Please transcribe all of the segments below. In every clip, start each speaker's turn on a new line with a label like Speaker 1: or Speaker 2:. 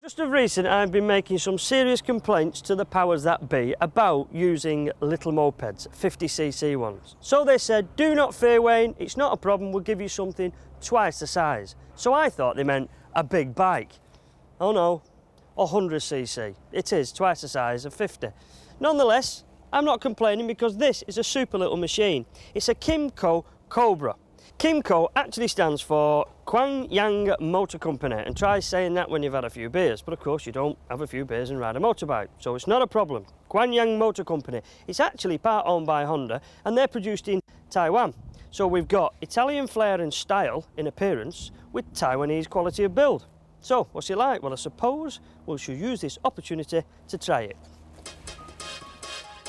Speaker 1: Just of recent, I've been making some serious complaints to the powers that be about using little mopeds, 50cc ones. So they said, do not fear, Wayne, it's not a problem, we'll give you something twice the size. So I thought they meant a big bike. Oh no, 100cc. It is twice the size of 50. Nonetheless, I'm not complaining because this is a super little machine. It's a Kymco Cobra. Kymco actually stands for Kymco Motor Company, and try saying that when you've had a few beers, but of course you don't have a few beers and ride a motorbike, so it's not a problem. Kymco Motor Company. It's actually part owned by Honda, and they're produced in Taiwan. So we've got Italian flair and style in appearance with Taiwanese quality of build. So what's it like? Well, I suppose we should use this opportunity to try it.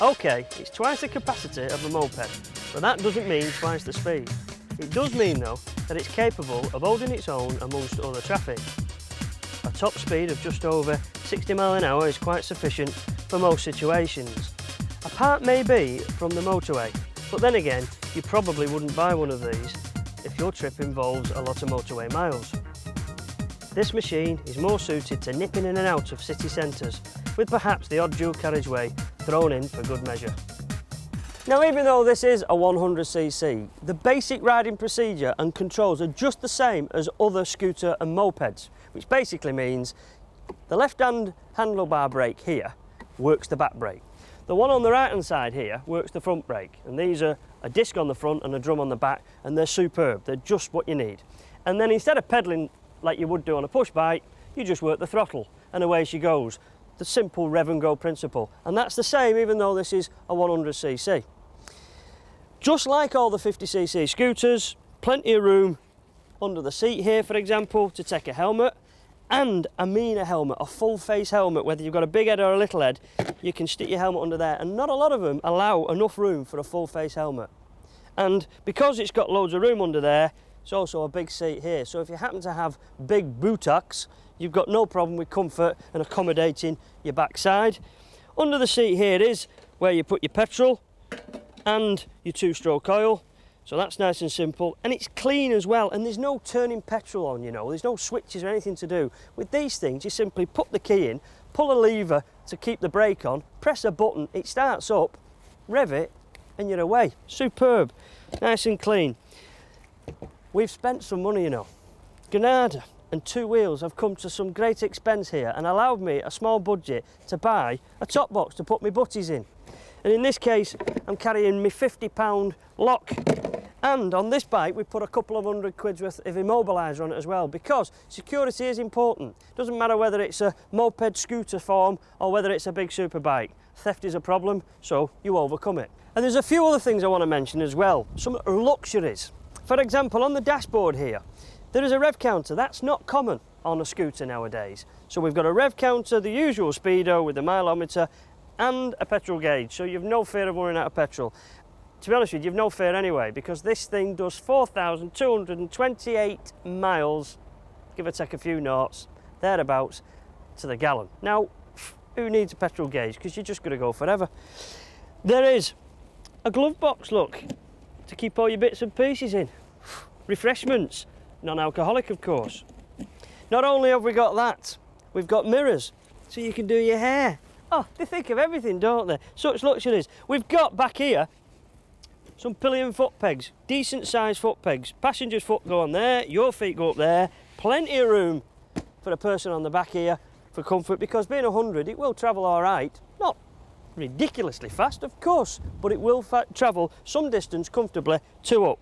Speaker 1: Okay, it's twice the capacity of a moped, but that doesn't mean twice the speed. It does mean, though, that it's capable of holding its own amongst other traffic. A top speed of just over 60 miles an hour is quite sufficient for most situations. Apart maybe from the motorway, but then again, you probably wouldn't buy one of these if your trip involves a lot of motorway miles. This machine is more suited to nipping in and out of city centres, with perhaps the odd dual carriageway thrown in for good measure. Now, even though this is a 100cc, the basic riding procedure and controls are just the same as other scooter and mopeds, which basically means the left-hand handlebar brake here works the back brake. The one on the right-hand side here works the front brake, and these are a disc on the front and a drum on the back, and they're superb. They're just what you need. And then instead of pedalling like you would do on a push bike, you just work the throttle, and away she goes. The simple rev and go principle, and that's the same even though this is a 100cc. Just like all the 50cc scooters, plenty of room under the seat here, for example, to take a helmet, and a meaner helmet, a full face helmet. Whether you've got a big head or a little head, you can stick your helmet under there, and not a lot of them allow enough room for a full face helmet. And because it's got loads of room under there, it's also a big seat here, so if you happen to have big buttocks, you've got no problem with comfort and accommodating your backside. Under the seat here is where you put your petrol and your two-stroke oil, so that's nice and simple, and it's clean as well, and there's no turning petrol on, you know, there's no switches or anything to do. With these things, you simply put the key in, pull a lever to keep the brake on, press a button, it starts up, rev it, and you're away. Superb, nice and clean. We've spent some money, you know. Granada and two wheels have come to some great expense here and allowed me a small budget to buy a top box to put my butties in. And in this case, I'm carrying my £50 lock. And on this bike, we put a couple of £100 worth of immobiliser on it as well, because security is important. Doesn't matter whether it's a moped scooter form or whether it's a big super bike. Theft is a problem, so you overcome it. And there's a few other things I want to mention as well, some luxuries. For example, on the dashboard here, there is a rev counter. That's not common on a scooter nowadays. So we've got a rev counter, the usual speedo with the mileometer, and a petrol gauge, so you've no fear of running out of petrol. To be honest with you, you've no fear anyway, because this thing does 4,228 miles, give or take a few noughts, thereabouts, to the gallon. Now, who needs a petrol gauge? Because you're just going to go forever. There is a glove box, look, to keep all your bits and pieces in. Refreshments, non-alcoholic of course. Not only have we got that, we've got mirrors, so you can do your hair. Oh, they think of everything, don't they? Such luxuries. We've got back here some pillion foot pegs, decent sized foot pegs. Passenger's foot go on there, your feet go up there. Plenty of room for a person on the back here for comfort, because being 100, it will travel all right. Not ridiculously fast, of course, but it will travel some distance comfortably, two up.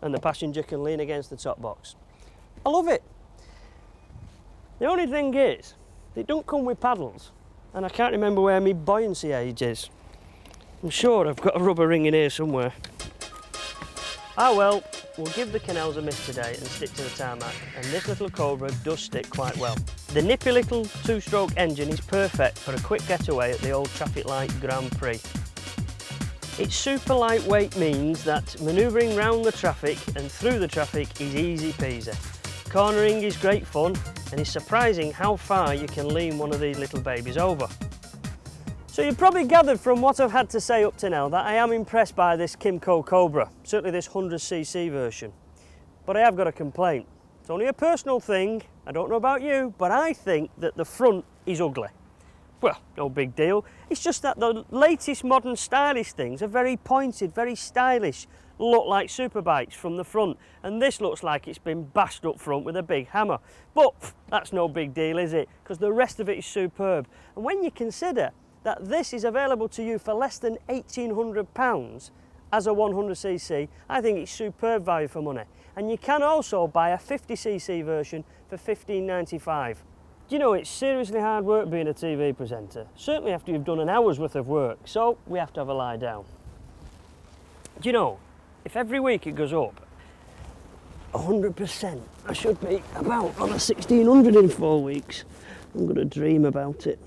Speaker 1: And the passenger can lean against the top box. I love it. The only thing is, it don't come with paddles. And I can't remember where my buoyancy age is. I'm sure I've got a rubber ring in here somewhere. Ah well, we'll give the canals a miss today and stick to the tarmac, and this little Cobra does stick quite well. The nippy little two-stroke engine is perfect for a quick getaway at the old traffic light Grand Prix. Its super lightweight means that manoeuvring round the traffic and through the traffic is easy peasy. Cornering is great fun, and it's surprising how far you can lean one of these little babies over. So you've probably gathered from what I've had to say up to now that I am impressed by this Kymco Cobra, certainly this 100cc version. But I have got a complaint. It's only a personal thing, I don't know about you, but I think that the front is ugly. Well, no big deal. It's just that the latest modern stylish things are very pointed, very stylish, look like superbikes from the front, and this looks like it's been bashed up front with a big hammer. But that's no big deal, is it? Because the rest of it is superb. And when you consider that this is available to you for less than £1,800 as a 100cc, I think it's superb value for money. And you can also buy a 50cc version for £15.95. Do you know, it's seriously hard work being a TV presenter, certainly after you've done an hour's worth of work, so we have to have a lie down. Do you know, if every week it goes up 100%, I should be about on a 1600 in 4 weeks. I'm going to dream about it.